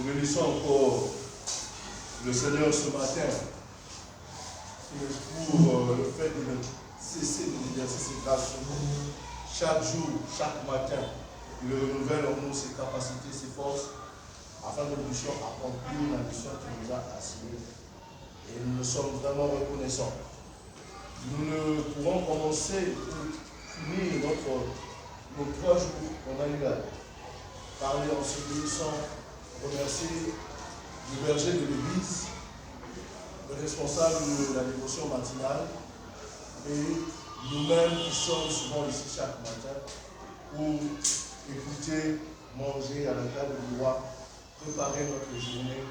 Nous bénissons encore le Seigneur ce matin pour le fait de ne cesser d'exercer ses grâces sur nous. Chaque jour, chaque matin, il renouvelle en nous ses capacités, ses forces, afin que nous puissions accomplir la mission qu'il nous a assignée. Et nous nous sommes vraiment reconnaissants. Nous ne pourrons commencer ou finir nos 3 jours qu'on a eu à parler en ce lieu sans remercier le berger de l'Église, le responsable de la dévotion matinale et nous-mêmes qui sommes souvent ici chaque matin pour écouter, manger à la table du roi, préparer notre journée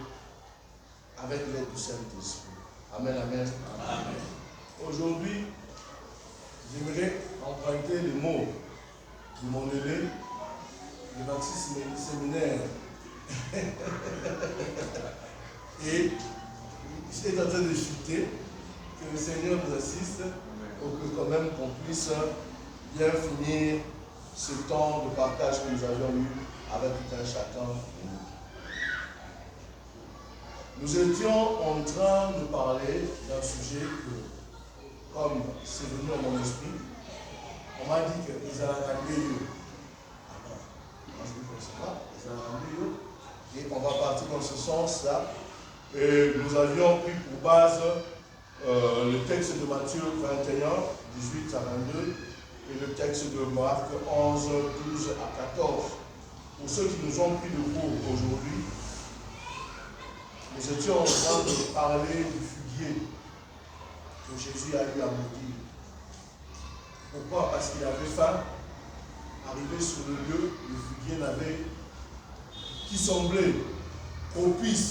avec l'aide du Saint-Esprit. Amen, amen. Amen. Aujourd'hui, j'aimerais emprunter les mots de mon aîné, le baptiste séminaire. Et j'étais en train de chuter, que le Seigneur nous assiste, pour que quand même qu'on puisse bien finir ce temps de partage que nous avions eu avec tout un chacun de nous. Nous étions en train de parler d'un sujet que, comme c'est venu à mon esprit, on m'a dit que ils allaient ramener. Et on va partir dans ce sens-là. Et nous avions pris pour base le texte de Matthieu 21, 18 à 22, et le texte de Marc 11, 12 à 14. Pour ceux qui nous ont pris de cours aujourd'hui, nous étions en train de parler du figuier que Jésus a eu à maudire. Pourquoi? Parce qu'il avait faim. Arrivé sur le lieu, le figuier n'avait qui semblait propice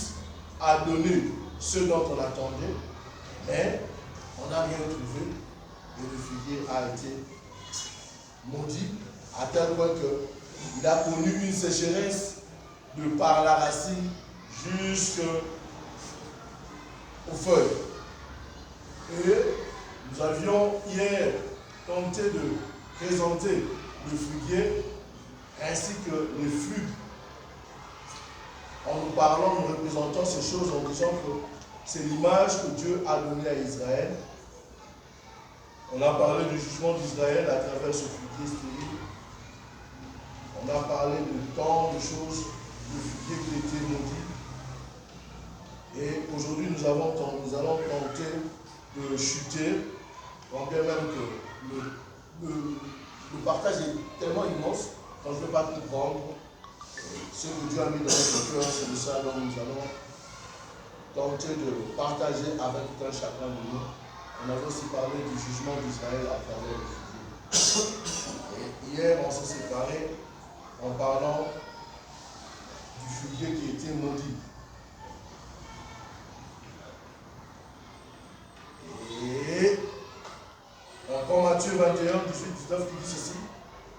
à donner ce dont on attendait, mais on n'a rien trouvé et le figuier a été maudit à tel point qu'il a connu une sécheresse de par la racine jusqu'aux feuilles. Et nous avions hier tenté de présenter le figuier ainsi que les figues en nous parlant, nous représentant ces choses en disant que c'est l'image que Dieu a donnée à Israël. On a parlé du jugement d'Israël à travers ce figuier stérile. On a parlé de tant de choses, le figuier qui était maudit. Et aujourd'hui, nous allons tenter de chuter, quand bien même que le partage est tellement immense qu'on ne peut pas comprendre. Ce que Dieu a mis dans notre cœur, c'est de ça dont nous allons tenter de partager avec tout un chacun de nous. On avait aussi parlé du jugement d'Israël à travers le figuier. Et hier, on s'est séparés en parlant du figuier qui était maudit. Et encore Matthieu 21, 18, 19 qui dit ceci.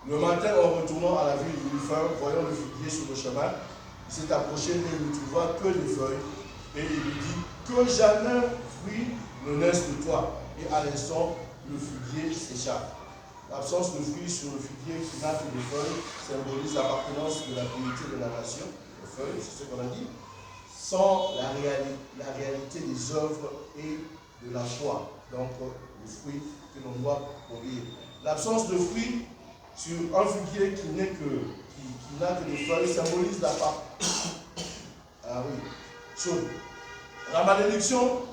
Le matin, en retournant à la ville de Lufin, voyant le figuier sur le chemin, il s'est approché et il ne trouva que des feuilles. Et il lui dit que jamais fruit ne naisse de toi. Et à l'instant, le figuier s'échappe. L'absence de fruits sur le figuier qui n'a que des feuilles symbolise l'appartenance de la communauté de la nation. Les feuilles, c'est ce qu'on a dit. Sans la réalité des œuvres et de la foi. Donc, les fruits que l'on doit produire. L'absence de fruits sur un figuier qui n'a que des feuilles symbolise la part. Ah oui. So, la malédiction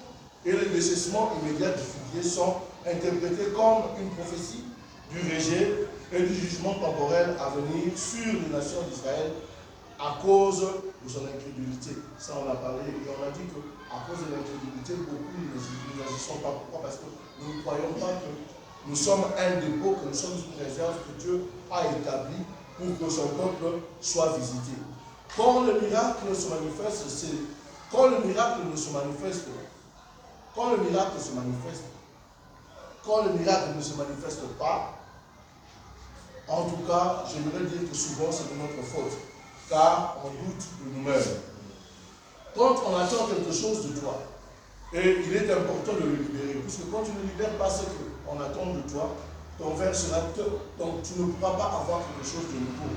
et le dessèchement immédiat du figuier sont interprétés comme une prophétie du rejet et du jugement temporel à venir sur les nations d'Israël à cause de son incrédulité. Ça, on a parlé et on a dit qu'à cause de l'incrédulité, beaucoup ne n'agissons pas. Pourquoi? Parce que nous ne croyons pas que nous sommes un dépôt, que nous sommes une réserve que Dieu a établie pour que son peuple soit visité. Quand le miracle se manifeste, quand le miracle se ne se manifeste pas, en tout cas, j'aimerais dire que souvent c'est de notre faute, car on doute de nous-mêmes. Quand on attend quelque chose de toi, et il est important de le libérer, puisque quand tu ne libères pas ce qu'on attend de toi, ton verre sera donc tu ne pourras pas avoir quelque chose de nouveau.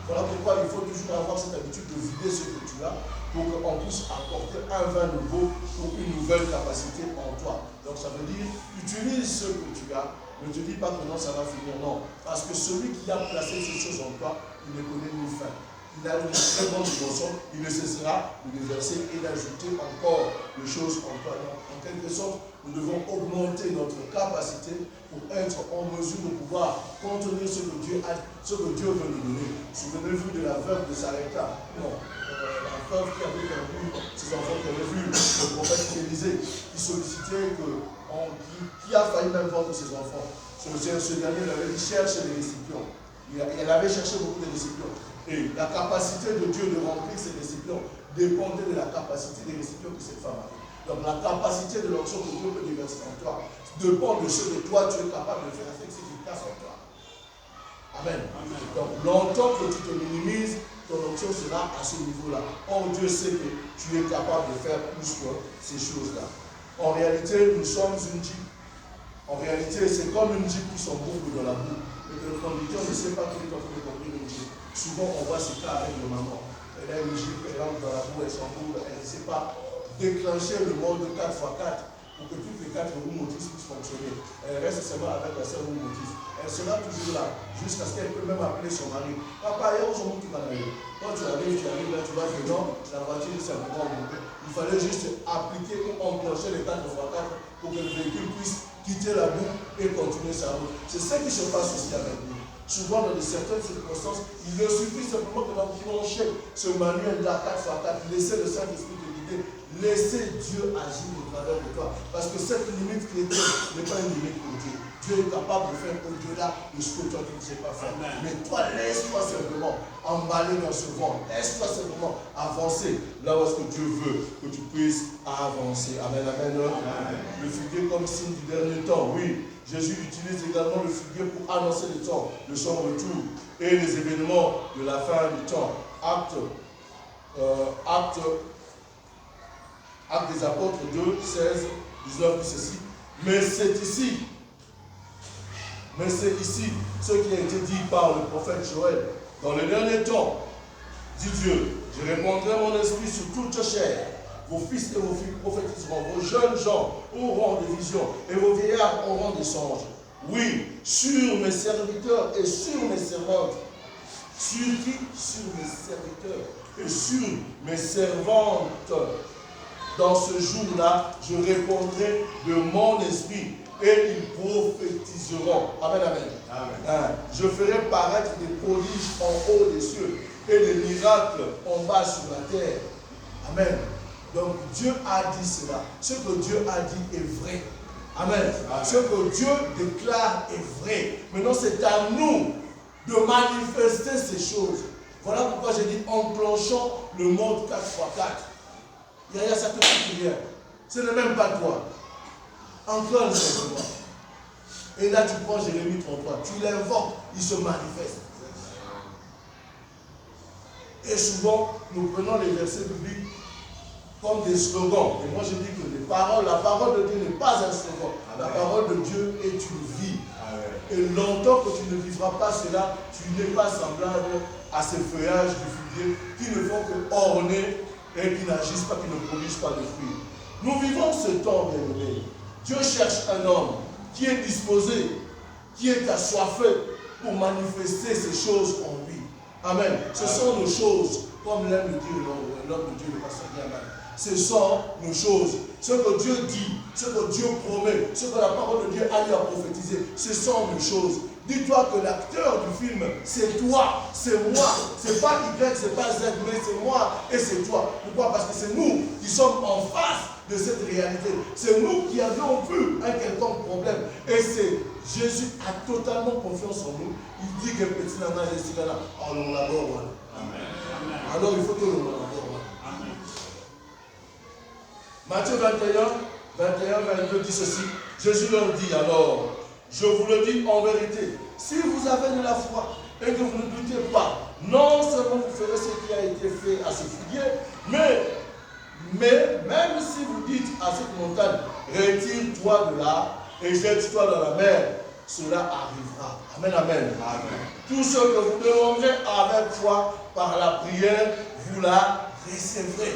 Voilà pourquoi il faut toujours avoir cette habitude de vider ce que tu as pour qu'on puisse apporter un vin nouveau ou une nouvelle capacité en toi. Donc ça veut dire, utilise ce que tu as. Ne te dis pas que non, ça va finir. Non. Parce que celui qui a placé ces choses en toi, il ne connaît ni fin. Il a une très bonne dimension, il ne cessera de déverser et d'ajouter encore des choses en toi. Donc, en quelque sorte, nous devons augmenter notre capacité pour être en mesure de pouvoir contenir ce que Dieu veut nous donner. Souvenez-vous de la veuve de Sarepta. Non. La veuve qui avait perdu ses enfants, qui avait vu le prophète Élisée, qui sollicitait qui a failli même vendre ses enfants. Ce dernier lui avait dit cherche les récipients. Elle avait cherché beaucoup de récipients. Et la capacité de Dieu de remplir ces récipients dépendait de la capacité des récipients que cette femme avait. Donc la capacité de l'onction que Dieu peut déverser en toi dépend de ce que toi tu es capable de faire avec ce qui casse en toi. Amen. Amen. Donc longtemps que tu te minimises, ton onction sera à ce niveau-là. Or Dieu sait que tu es capable de faire plus que ces choses-là. En réalité, nous sommes une jeep. En réalité, c'est comme une jeep qui s'emboucle dans la boue. Et que le conducteur ne sait pas qu'il est en train de conduire une jeep. Souvent, on voit ces cas avec le maman. Elle a une jeep, elle entre dans la boue, elle s'emboucle, elle ne sait pas déclencher le mode 4x4 pour que toutes les 4 roues motrices puissent fonctionner. Elle reste seulement avec la seule roue motrice. Elle sera toujours là, jusqu'à ce qu'elle peut même appeler son mari. Papa, il y a aujourd'hui qui va arriver. Quand tu arrives là, tu vas dire non, la voiture est simplement montée. Il fallait juste appliquer ou enclencher les 4x4 pour que le véhicule puisse quitter la boue et continuer sa route. C'est ce qui se passe aussi avec nous. Souvent, dans certaines circonstances, il ne suffit simplement que d'enclencher ce manuel-là 4x4, laisser le Saint-Esprit te guider, laisser Dieu agir au travers de toi. Parce que cette limite qui est n'est pas une limite pour Dieu. Dieu est capable de faire au-delà de ce que toi tu ne sais pas faire. Amen. Mais toi, laisse-toi simplement emballer dans ce vent. Laisse-toi simplement avancer là où est-ce que Dieu veut que tu puisses avancer. Amen, amen. Amen. Le figuier comme signe du dernier temps, oui. Jésus utilise également le figuier pour annoncer le temps de son retour et les événements de la fin du temps. Acte des Apôtres 2, 16, 19 dit ceci. Mais c'est ici ce qui a été dit par le prophète Joël. Dans le dernier temps, dit Dieu, je répandrai mon esprit sur toute chair. Vos fils et vos filles prophétiseront, vos jeunes gens auront des visions, et vos vieillards auront des songes. Oui, sur mes serviteurs et sur mes servantes. Sur qui? Sur mes serviteurs et sur mes servantes. Dans ce jour-là, je répondrai de mon esprit et ils prophétiseront. Amen, amen. Amen. Je ferai paraître des prodiges en haut des cieux et des miracles en bas sur la terre. Amen. Donc Dieu a dit cela. Ce que Dieu a dit est vrai. Amen. Amen. Ce que Dieu déclare est vrai. Maintenant, c'est à nous de manifester ces choses. Voilà pourquoi j'ai dit enclenchons le mode 4x4. Il y a certaines choses qui viennent. Ce n'est même pas toi. Enclenche simplement. Et là, tu prends Jérémie 33. Tu l'invoques, il se manifeste. Et souvent, nous prenons les versets bibliques comme des slogans. Et moi, je dis que la parole de Dieu n'est pas un slogan. La parole de Dieu est une vie. Et longtemps que tu ne vivras pas cela, tu n'es pas semblable à ces feuillages du figuier qui ne font que orner et qui n'agissent pas, qui ne produisent pas de fruits. Nous vivons ce temps, bien-aimé. Dieu cherche un homme qui est disposé, qui est assoiffé pour manifester ces choses en lui. Amen. Ce sont nos choses, comme l'aime le dire l'homme de Dieu, le pasteur Diaman. Ce sont nos choses. Ce que Dieu dit, ce que Dieu promet, ce que la parole de Dieu a dit à prophétiser, ce sont nos choses. Dis-toi que l'acteur du film, c'est toi, c'est moi. C'est pas Y, c'est pas Z, mais c'est moi et c'est toi. Pourquoi? Parce que c'est nous qui sommes en face de cette réalité. C'est nous qui avions vu un quelconque problème. Et c'est Jésus a totalement confiance en nous. Il dit que petit nana et petit nana, on l'adore. Alors il faut que l'on l'adore. Matthieu 21, 22 dit ceci. Jésus leur dit alors, je vous le dis en vérité, si vous avez de la foi et que vous ne doutez pas, non seulement vous ferez ce qui a été fait à ce figuier, mais même si vous dites à cette montagne, retire-toi de là et jette-toi dans la mer, cela arrivera. Amen, amen. Amen. Tout ce que vous demanderez avec foi par la prière, vous la recevrez.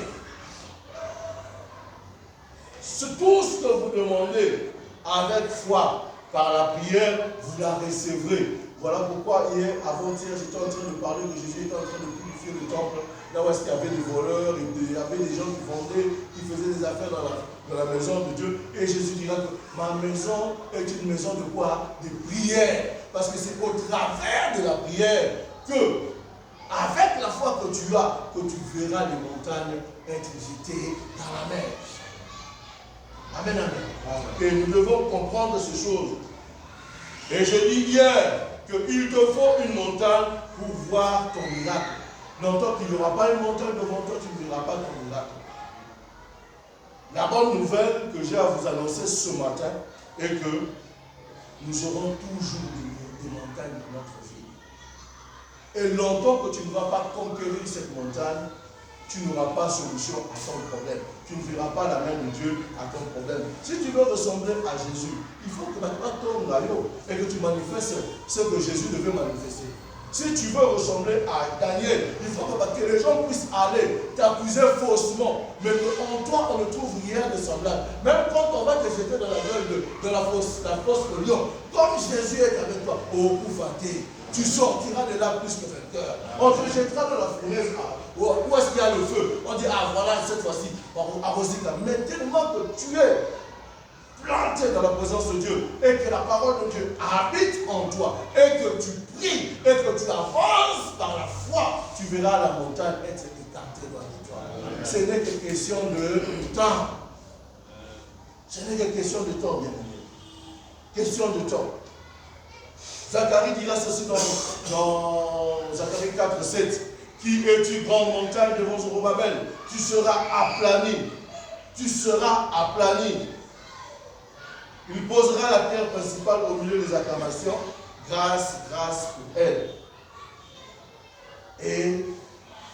Tout ce que vous demandez avec foi par la prière, vous la recevrez. Voilà pourquoi hier, avant-hier, j'étais en train de parler que Jésus était en train de purifier le temple. Là où est-ce qu'il y avait des voleurs, il y avait des gens qui vendaient, qui faisaient des affaires dans la maison de Dieu. Et Jésus dira que ma maison est une maison de quoi? De prière. Parce que c'est au travers de la prière que, avec la foi que tu as, que tu verras les montagnes être jetées dans la mer. Amen, amen. Et nous devons comprendre ces choses. Et je dis hier qu'il te faut une montagne pour voir ton miracle. Non, tant qu'il n'y aura pas une montagne devant toi, tu ne verras pas ton miracle. La bonne nouvelle que j'ai à vous annoncer ce matin est que nous aurons toujours des montagnes dans notre vie. Et longtemps que tu ne vas pas conquérir cette montagne, tu n'auras pas solution à ton problème. Tu ne verras pas la main de Dieu à ton problème. Si tu veux ressembler à Jésus, il faut que maintenant ton rayon et que tu manifestes ce que Jésus devait manifester. Si tu veux ressembler à Daniel, il faut que les gens puissent aller t'accuser faussement, mais qu'en toi on ne trouve rien de semblable. Même quand on va te jeter dans la gueule de la fosse au lion, comme Jésus est avec toi, au Koufaté, tu sortiras de là plus que vainqueur. On te jettera dans la fournaise. Où est-ce qu'il y a le feu? On dit, ah voilà, cette fois-ci, arrosika. Mais tellement que tu es planté dans la présence de Dieu et que la parole de Dieu habite en toi et que tu pries et que tu avances par la foi, tu verras la montagne être écartée loin de toi. Ce n'est que question de temps. Ce n'est que question de temps, bien aimé. Question de temps. Zacharie dira ceci dans Zacharie 4, 7. Qui es-tu, grande montagne devant Zorobabel? Tu seras aplani. Tu seras aplani. Il posera la pierre principale au milieu des acclamations. Grâce, grâce pour elle. Et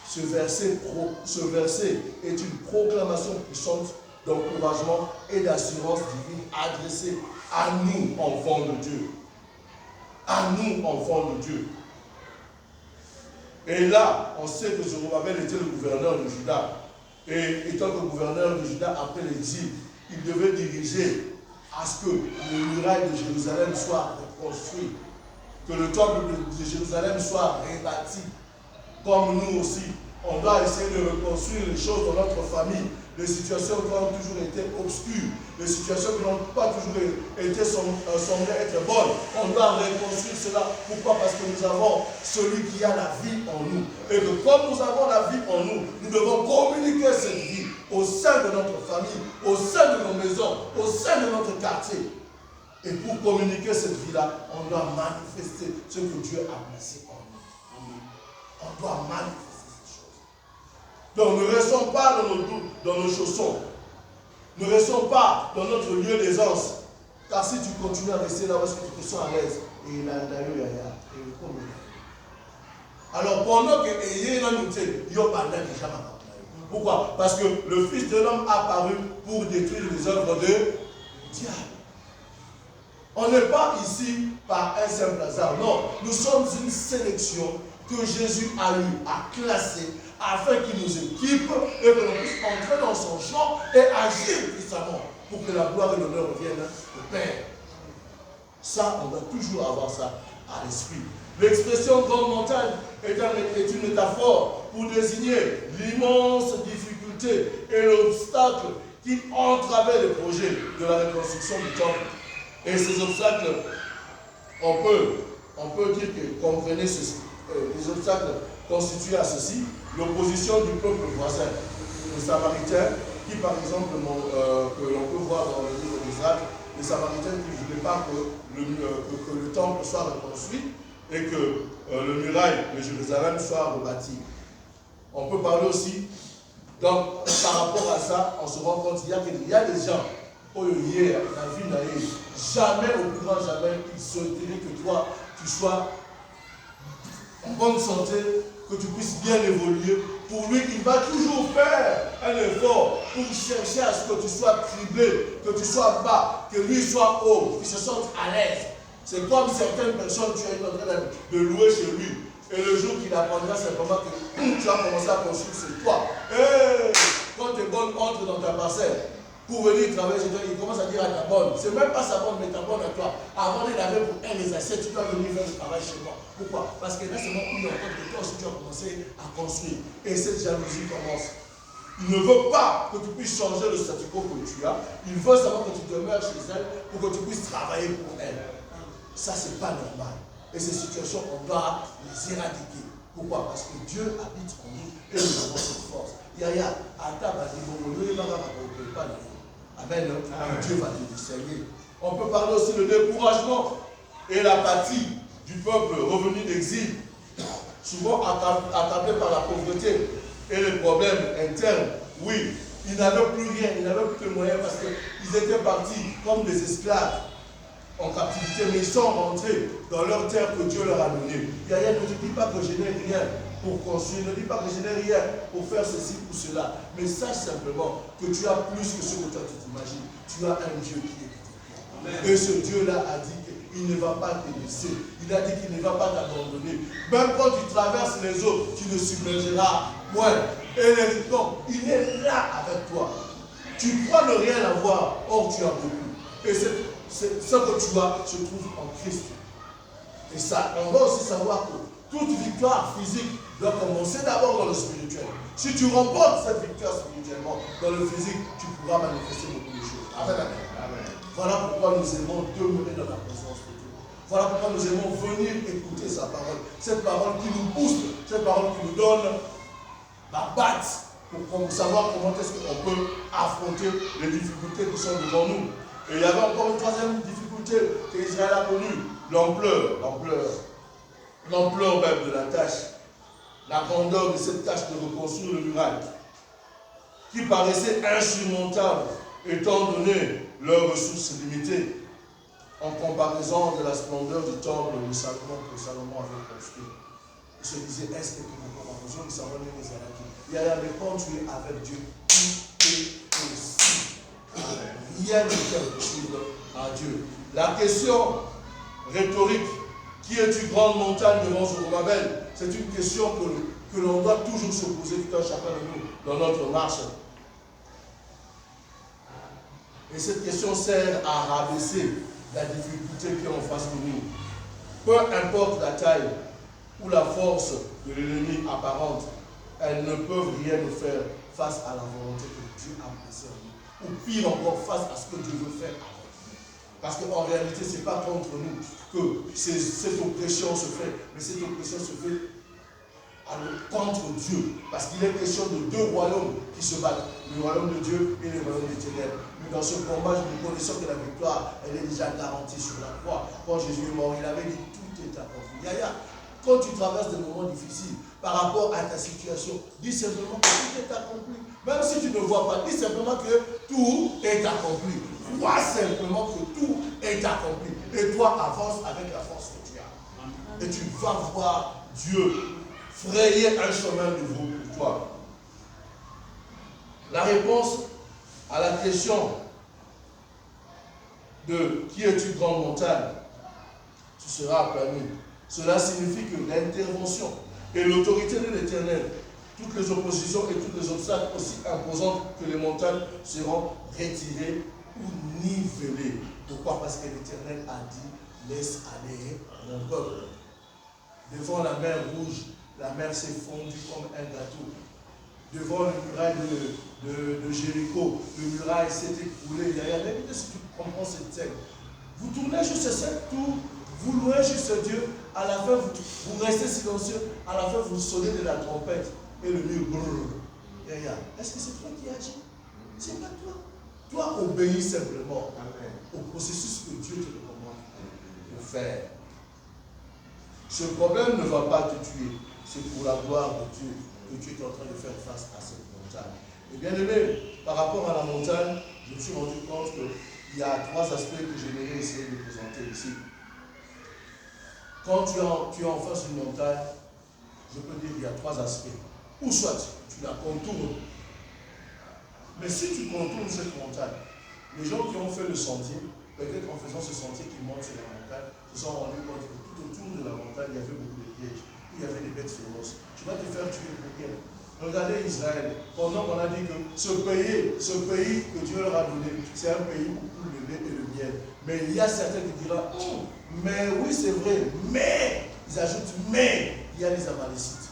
ce verset est une proclamation puissante d'encouragement et d'assurance divine adressée à nous, enfants de Dieu. À nous, enfants de Dieu. Et là, on sait que Zorobabel était le gouverneur de Juda. Et étant que gouverneur de Juda, après l'exil, il devait diriger à ce que le muraille de Jérusalem soit reconstruit. Que le temple de Jérusalem soit rebâti. Comme nous aussi, on doit essayer de reconstruire les choses dans notre famille. Les situations qui ont toujours été obscures, les situations qui n'ont pas toujours été semblé être bonnes. On doit reconstruire cela. Pourquoi? Parce que nous avons celui qui a la vie en nous. Et que comme nous avons la vie en nous, nous devons communiquer cette vie au sein de notre famille, au sein de nos maisons, au sein de notre quartier. Et pour communiquer cette vie-là, on doit manifester ce que Dieu a placé en nous. On doit manifester. Donc ne restons pas dans nos chaussons. Ne restons pas dans notre lieu d'aisance. Car si tu continues à rester là où est-ce que tu te sens à l'aise, et il a alors pendant que Ayé n'a noté, il y a déjà. Pourquoi? Parce que le Fils de l'homme a apparu pour détruire les œuvres de diable. On n'est pas ici par un simple hasard. Non, nous sommes une sélection que Jésus a eu à classer afin qu'il nous équipe et que l'on puisse entrer dans son champ et agir puissamment pour que la gloire et l'honneur reviennent au Père. Ça, on doit toujours avoir ça à l'esprit. L'expression grande montagne est une métaphore pour désigner l'immense difficulté et l'obstacle qui entravait le projet de la reconstruction du temple. Et ces obstacles, on peut dire que comprenez ceci. Les obstacles constituent à ceci l'opposition du peuple voisin, les Samaritains, qui par exemple, que l'on peut voir dans le livre d'Israël, les Samaritains qui ne voulaient pas que le temple soit reconstruit et que le muraille de Jérusalem soit rebâti. On peut parler aussi, donc par rapport à ça, on se rend compte qu'il y a des gens, hier, la vie n'a jamais, au plus grand jamais, ils souhaiteraient que toi, tu sois en bonne santé, que tu puisses bien évoluer. Pour lui, il va toujours faire un effort pour chercher à ce que tu sois criblé, que tu sois bas, que lui soit haut, qu'il se sente à l'aise. C'est comme certaines personnes, tu es en train de louer chez lui. Et le jour qu'il apprendra simplement que tu as commencé à construire, c'est toi. Hey, quand tes bonnes entrent dans ta parcelle, pour venir travailler chez toi, il commence à dire à ta bonne, c'est même pas sa bonne, mais ta bonne à toi. Avant de laver pour elle les assiettes, tu dois venir faire le travail chez moi. Pourquoi? Parce que là, c'est moi qui entend que toi aussi tu as commencé à construire. Et cette jalousie commence. Il ne veut pas que tu puisses changer le statu quo que tu as. Il veut savoir que tu demeures chez elle pour que tu puisses travailler pour elle. Ça, c'est pas normal. Et ces situations, on doit les éradiquer. Pourquoi? Parce que Dieu habite en nous et nous avons cette force. Yaya, à ta base, il va pas. Amen. Amen. Dieu va te discerner. On peut parler aussi du découragement et l'apathie du peuple revenu d'exil, souvent accablé par la pauvreté et les problèmes internes. Oui, ils n'avaient plus rien, ils n'avaient plus de moyens parce qu'ils étaient partis comme des esclaves en captivité, mais ils sont rentrés dans leur terre que Dieu leur a donnée. Yaya, ne te dis pas que je n'ai rien pour construire, ne dis pas que je n'ai rien pour faire ceci ou cela, mais sache simplement que tu as plus que ce que toi tu t'imagines. Tu as un Dieu qui est avec toi. Et ce Dieu-là a dit qu'il ne va pas te laisser. Il a dit qu'il ne va pas t'abandonner. Même quand tu traverses les eaux, tu ne submergeras point. Et non, il est là avec toi. Tu crois ne rien avoir, or tu as beaucoup. Et ce que tu as se trouve en Christ. Et ça, on doit aussi savoir que toute victoire physique doit commencer d'abord dans le spirituel. Si tu remportes cette victoire spirituellement dans le physique, tu pourras manifester beaucoup de choses. Amen, amen. Amen. Voilà pourquoi nous aimons demeurer dans la présence de Dieu. Voilà pourquoi nous aimons venir écouter sa parole. Cette parole qui nous pousse, cette parole qui nous donne la batte pour savoir comment est-ce qu'on peut affronter les difficultés qui sont devant nous. Et il y avait encore une troisième difficulté qu'Israël a connue, l'ampleur même de la tâche, la grandeur de cette tâche de reconstruire le muraille, qui paraissait insurmontable étant donné leurs ressources limitées, en comparaison de la splendeur du temple de Salomon que Salomon avait construit. Il se disait, est-ce que nous pouvons construire le Salomon des Anakis? Il y a mais quand tu es avec Dieu, tout est possible. Rien n'est impossible à Dieu. La question rhétorique, qui es-tu grande montagne devant Zorobabel? C'est une question que l'on doit toujours se poser tout un chacun de nous dans notre marche. Et cette question sert à rabaisser la difficulté qui est en face de nous. Peu importe la taille ou la force de l'ennemi apparente, elles ne peuvent rien nous faire face à la volonté que Dieu a placée en nous. Ou pire encore, face à ce que Dieu veut faire avec nous. Parce qu'en réalité, ce n'est pas contre nous que cette oppression se fait, mais cette oppression se fait contre Dieu. Parce qu'il est question de deux royaumes qui se battent, le royaume de Dieu et le royaume des ténèbres. Mais dans ce combat, nous connaissons que la victoire, elle est déjà garantie sur la croix. Quand Jésus est mort, il avait dit tout est accompli. Yaya, quand tu traverses des moments difficiles par rapport à ta situation, dis simplement que tout est accompli. Même si tu ne vois pas, dis simplement que tout est accompli. Crois simplement que tout est accompli. Et toi, avance avec la force que tu as. Et tu vas voir Dieu frayer un chemin nouveau pour toi. La réponse à la question de qui es-tu grande montagne, tu seras aplani. Cela signifie que l'intervention et l'autorité de l'Éternel, toutes les oppositions et tous les obstacles aussi imposantes que les montagnes seront retirées ou nivelées. Pourquoi? Parce que l'Éternel a dit, laisse aller mon peuple. Devant la mer Rouge, la mer s'est fondue comme un gâteau. Devant le muraille de Jéricho, le muraille s'est écroulé. Regardez si tu comprends cette scène. Vous tournez juste cette tour, vous louez juste Dieu, à la fin vous restez silencieux, à la fin vous sonnez de la trompette et le mur brrr. Est-ce que c'est toi qui agis? C'est pas toi. Toi, obéis simplement au processus que Dieu te recommande de faire. Ce problème ne va pas te tuer. C'est pour la gloire de Dieu que tu es en train de faire face à cette montagne. Et bien aimé, par rapport à la montagne, je me suis rendu compte qu'il y a trois aspects que j'aimerais essayer de présenter ici. Quand tu es en face d'une montagne, je peux dire qu'il y a trois aspects. Ou soit tu la contournes. Mais si tu contournes cette montagne, les gens qui ont fait le sentier, peut-être en faisant ce sentier qui monte sur la montagne, se sont rendus compte que tout autour de la montagne, il y avait beaucoup de pièges. Il y avait des bêtes féroces. Tu vas te faire tuer pour rien. Regardez Israël. Pendant qu'on a dit que ce pays que Dieu leur a donné, c'est un pays où le lait et le miel. Mais il y a certains qui diront, mais oui c'est vrai, mais, ils ajoutent mais, il y a les Amalécites.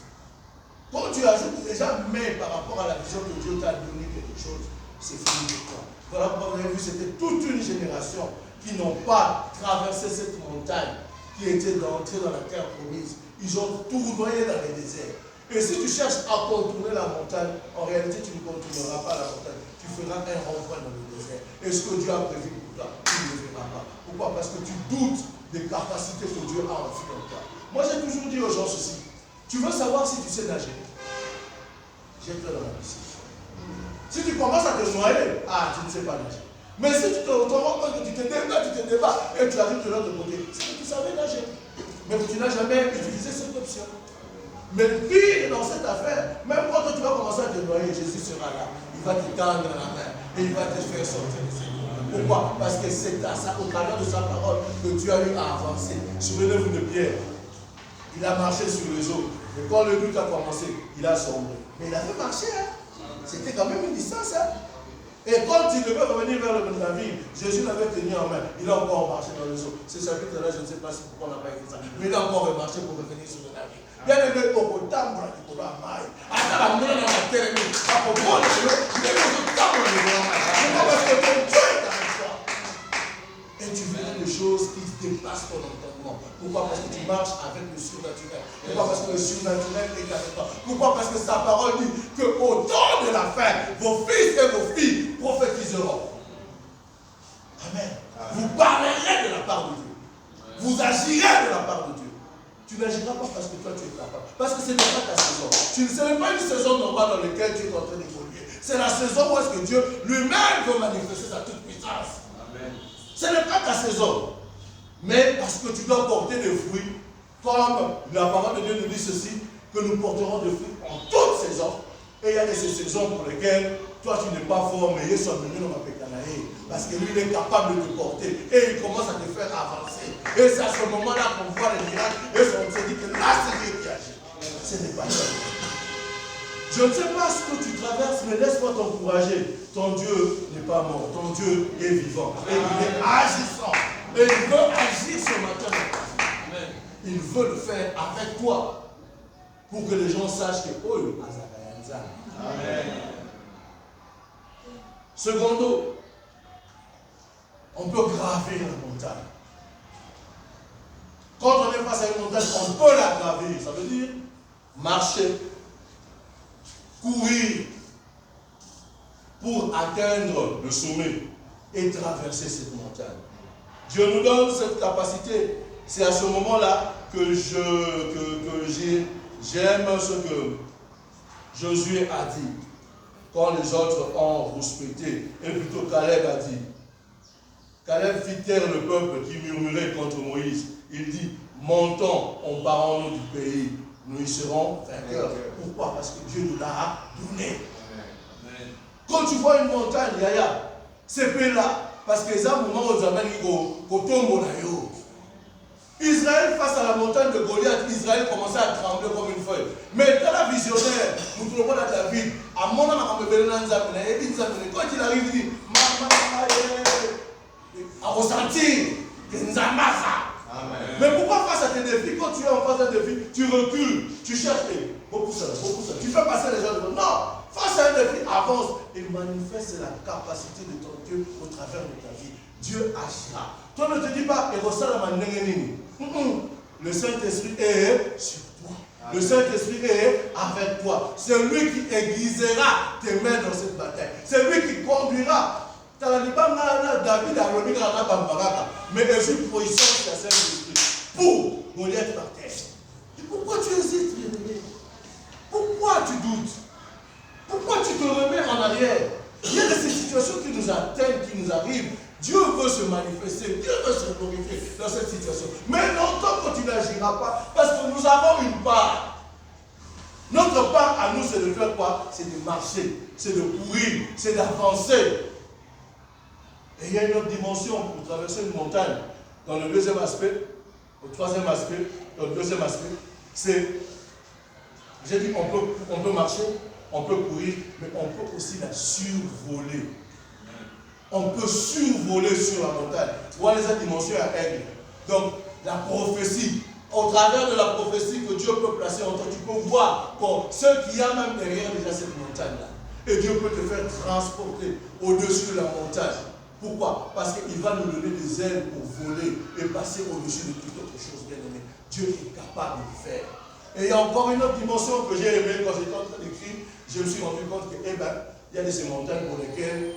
Quand tu ajoutes déjà mais par rapport à la vision que Dieu t'a donné quelque chose, c'est fini pour toi. Voilà pourquoi vous avez vu, c'était toute une génération qui n'ont pas traversé cette montagne, qui était d'entrer dans la terre promise. Ils ont tournoyé dans les déserts. Et si tu cherches à contourner la montagne, en réalité tu ne contourneras pas la montagne. Tu feras un rond-point dans le désert. Et ce que Dieu a prévu pour toi, tu ne le feras pas. Pourquoi? Parce que tu doutes des capacités que Dieu a enfuies en toi. Moi j'ai toujours dit aux gens ceci. Tu veux savoir si tu sais nager? Jette-toi dans la piscine. Si tu commences à te noyer, tu ne sais pas nager. Mais si tu te rends compte que tu te débats et tu arrives de l'autre côté, c'est que tu savais nager. Mais tu n'as jamais utilisé cette option. Mais le pire dans cette affaire, même quand tu vas commencer à te noyer, Jésus sera là. Il va te tendre la main et il va te faire sortir de cette eau. Pourquoi? Parce que c'est au travers de sa parole que tu as eu à avancer. Sur le œuvre de Pierre, il a marché sur les eaux. Et quand le doute a commencé, il a sombré. Mais il avait marché. C'était quand même une distance. Et quand il devait revenir vers le navire, Jésus l'avait tenu en main. Il a encore marché dans les eaux. Ce chapitre-là, je ne sais pas pourquoi on n'a pas écrit ça. Mais il a encore marché pour revenir sur le navire. Bien aimé, au temps, il a marché. À la main, dans la terre, à propos de l'eau, il est au temps, il a marché. Parce que ton Dieu est avec toi. Et tu verras des choses qui dépassent ton entendement. Pourquoi? Parce que tu marches avec le surnaturel. Pourquoi? Parce que le surnaturel est avec toi. Pourquoi? Parce que sa parole dit qu'au temps de la fin, vos fils et vos filles prophétiseront. Amen. Vous parlerez de la part de Dieu. Vous agirez de la part de Dieu. Tu n'agiras pas parce que toi tu es capable. Parce que ce n'est pas ta saison. Ce n'est pas une saison normale dans laquelle tu es en train d'évoluer. C'est la saison où est-ce que Dieu lui-même veut manifester sa toute puissance. Amen. Ce n'est pas ta saison. Mais parce que tu dois porter des fruits, comme la parole de Dieu nous dit ceci, que nous porterons des fruits en toutes saisons. Et il y a ces saisons pour lesquelles toi tu n'es pas fort, mais il sont venus dans ma pécanaïe. Parce que lui il est capable de te porter. Et il commence à te faire avancer. Et c'est à ce moment-là qu'on voit les miracles. Et on se dit que là c'est Dieu qui agit. Ce n'est pas toi. Je ne sais pas ce que tu traverses, mais laisse-moi t'encourager. Ton Dieu n'est pas mort. Ton Dieu est vivant. Et il est agissant. Et il veut agir ce matin. Amen. Il veut le faire avec toi. Pour que les gens sachent que oh, le Azakayanza. Amen. Secondo, on peut gravir la montagne. Quand on est face à une montagne, on peut la gravir. Ça veut dire marcher, courir pour atteindre le sommet et traverser cette montagne. Dieu nous donne cette capacité. C'est à ce moment-là que j'aime ce que Josué a dit. Quand les autres ont rouspété, et plutôt Caleb a dit. Caleb fit taire le peuple qui murmurait contre Moïse. Il dit, montons, emparons-nous du pays. Nous y serons vainqueurs. Pourquoi? Parce que Dieu nous l'a donné. Amen. Quand tu vois une montagne, Yaya, c'est là, parce que ça, moment où Israël face à la montagne de Goliath, Israël commençait à trembler comme une feuille. Mais dans la visionnaire, nous trouvons à David, à mon âme, quand il arrive, il dit, à ressentir que nous amassa. Mais pourquoi face à tes défis, quand tu es en face d'un défi, tu recules, tu cherches, beaucoup ça, tu fais passer les gens devant. Non, face à un défi, avance et manifeste la capacité de ton Dieu au travers de ta vie. Dieu agira. Toi ne te dis pas, le Saint-Esprit est sur toi. Le Saint-Esprit est avec toi. C'est lui qui aiguisera tes mains dans cette bataille. C'est lui qui conduira. David a remis mais il est puissant sur Saint-Esprit pour Goliath par terre. Pourquoi tu hésites, bien-aimé? Pourquoi tu doutes? Pourquoi tu te remets en arrière? Il y a des situations qui nous atteignent, qui nous arrivent. Dieu veut se manifester, Dieu veut se glorifier dans cette situation. Mais longtemps que tu n'agiras pas, parce que nous avons une part. Notre part à nous, c'est de faire quoi? C'est de marcher, c'est de courir, c'est d'avancer. Et il y a une autre dimension pour traverser une montagne. Dans le deuxième aspect, au troisième aspect, dans le deuxième aspect, c'est, j'ai dit on peut marcher, on peut courir, mais on peut aussi la survoler. On peut survoler sur la montagne. Voilà les dimensions à aigle. Donc, la prophétie, au travers de la prophétie que Dieu peut placer en toi, tu peux voir ce qu'il y a même derrière déjà cette montagne-là. Et Dieu peut te faire transporter au-dessus de la montagne. Pourquoi? Parce qu'il va nous donner des ailes pour voler et passer au-dessus de toute autre chose, bien aimé. Dieu est capable de le faire. Et il y a encore une autre dimension que j'ai aimée quand j'étais en train d'écrire. Je me suis rendu compte que, il y a de ces montagnes pour lesquelles,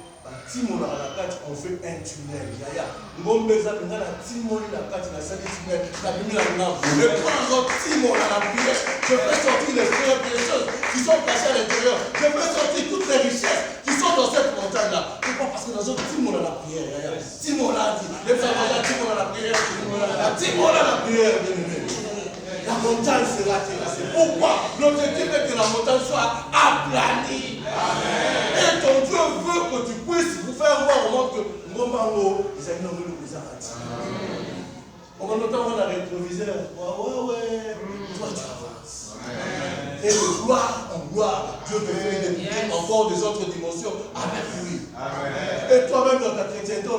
si on a la carte, on fait un tunnel. Il y a un exemple, on a la timon, la carte, la salle du tunnel, la lumière, la lampe. Mais quand on timon, la prière, je fais sortir les frères et les choses qui sont cachées à l'intérieur. Je fais sortir toutes les richesses qui sont dans cette montagne-là. Pourquoi? Parce que dans un timon, la prière. Timon, la dit. Les frères, timon, la prière. Timon, la prière, bien aimé. La montagne sera terrassée. Pourquoi? L'objectif est que la montagne soit aplanie. Amen. Et ton Dieu veut que tu puisses vous faire voir au monde que Ngomango, ils avaient nommé le arrêtés. On va notamment la rétroviseur. Ouais. Toi, tu avances. Et de gloire en gloire, Dieu te fait découvrir encore des autres dimensions avec lui. Amen. Et toi-même dans ta chrétienté, et tu te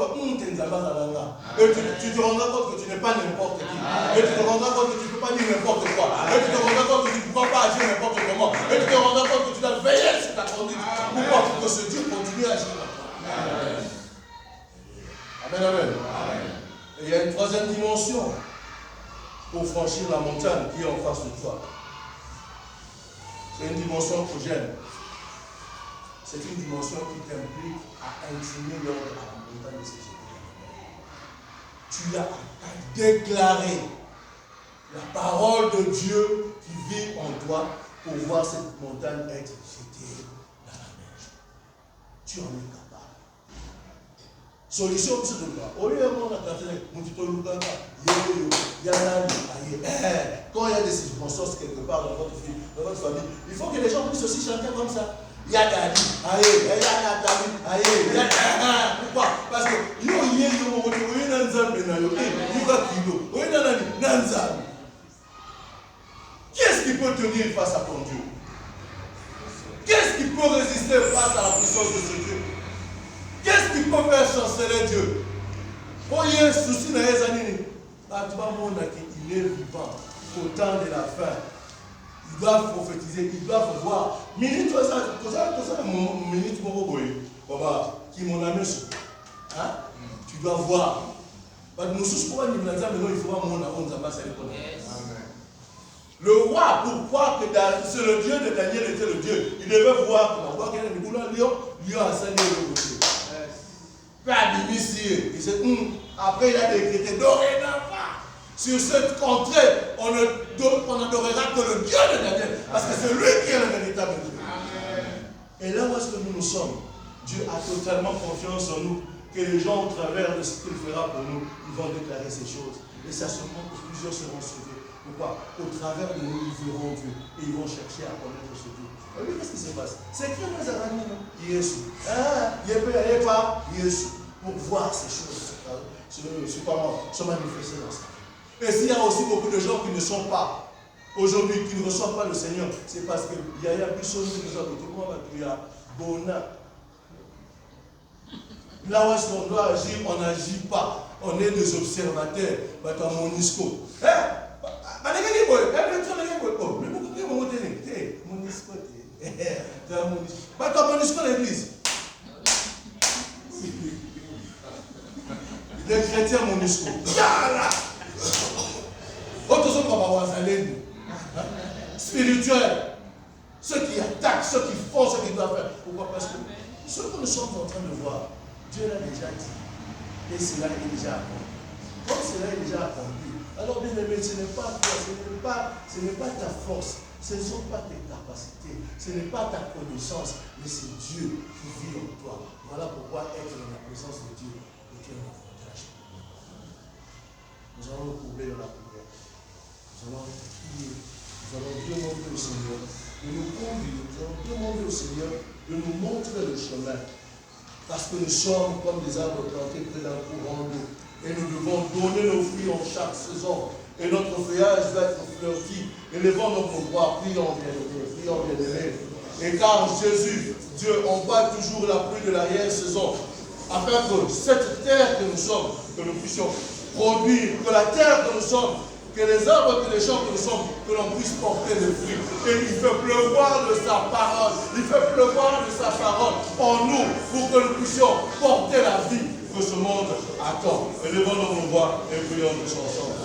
rendras compte que tu n'es pas n'importe qui. Et tu te rendras compte que tu ne peux pas dire n'importe quoi. Et tu te rendras compte que tu ne peux pas agir n'importe comment. Et tu te rendras compte que tu dois veiller sur ta conduite. Pourquoi? Pour que ce Dieu continue à agir. Amen. Et il y a une troisième dimension pour franchir la montagne qui est en face de toi. C'est une dimension que j'aime. C'est une dimension qui t'implique à intimer l'ordre à la montagne de ces gens. Tu as à déclarer la parole de Dieu qui vit en toi pour voir cette montagne être jetée dans la mer. Tu en es capable. Solution, c'est de quoi? Au lieu de mon attention, mon petit peu quand il y a des circonstances quelque part dans votre vie, dans votre famille, il faut que les gens puissent aussi chanter comme ça. Pourquoi? Parce que qu'est-ce qui peut tenir face à ton Dieu? Qu'est-ce qui peut résister face à la puissance de ce Dieu? Qu'est-ce qui peut faire chanceler Dieu? Il est vivant au temps de la fin. Ils doivent prophétiser, ils doivent voir. Minute, qui mon ami, tu dois voir. Le roi, pourquoi que c'est le Dieu de Daniel était le Dieu? Il devait voir que la voix qu'il y a un lion a salué le côté. Après, il a décrété dorénavant. Sur cette contrée, on n'adorera que le Dieu de Daniel. Parce que c'est lui qui est le véritable Dieu. Amen. Et là où est-ce que nous sommes? Dieu a totalement confiance en nous. Que les gens, au travers de ce qu'il fera pour nous, ils vont déclarer ces choses. Et ça se montre que plusieurs seront sauvés. Pourquoi? Au travers de nous, ils verront Dieu. Et ils vont chercher à connaître ce Dieu. Et oui, qu'est-ce qui se passe? C'est qui nous a ramené? Jésus. Pour voir ces choses se manifester dans ça. Et s'il y a aussi beaucoup de gens qui ne sont pas, aujourd'hui, qui ne reçoivent pas le Seigneur, c'est parce qu'il y a plus de choses qui nous ont dit, il y a Bona. Là où est-ce qu'on doit agir, on n'agit pas. On est des observateurs. Monisco. Monisco l'église. Les chrétiens Monisco. Spirituel. Ceux qui attaquent, ceux qui font ce qu'ils doivent faire. Pourquoi? Parce que ce que nous sommes en train de voir, Dieu l'a déjà dit. Et cela est déjà accompli. Comme cela est déjà accompli, alors bien aimé, ce n'est pas toi, ce n'est pas ta force, ce ne sont pas tes capacités, ce n'est pas ta connaissance, mais c'est Dieu qui vit en toi. Voilà pourquoi être dans la présence de Dieu est un avantage. Nous allons nous courber dans la prière. Nous allons prier. Nous allons demander au Seigneur de nous conduire. Nous allons demander au Seigneur de nous montrer le chemin. Parce que nous sommes comme des arbres plantés près d'un courant d'eau. Et nous devons donner nos fruits en chaque saison. Et notre feuillage va être fleurti. Élevons notre voix. Prions, bien-aimés. Prions, bien-aimés. Et car Jésus, Dieu, envoie toujours la pluie de l'arrière-saison, afin que cette terre que nous sommes, que nous puissions produire, que la terre que nous sommes, que les arbres, que les champs que nous sommes, que l'on puisse porter des fruits. Et il fait pleuvoir de sa parole. Il fait pleuvoir de sa parole en nous pour que nous puissions porter la vie que ce monde attend. Élevons nos voix et prions tous ensemble.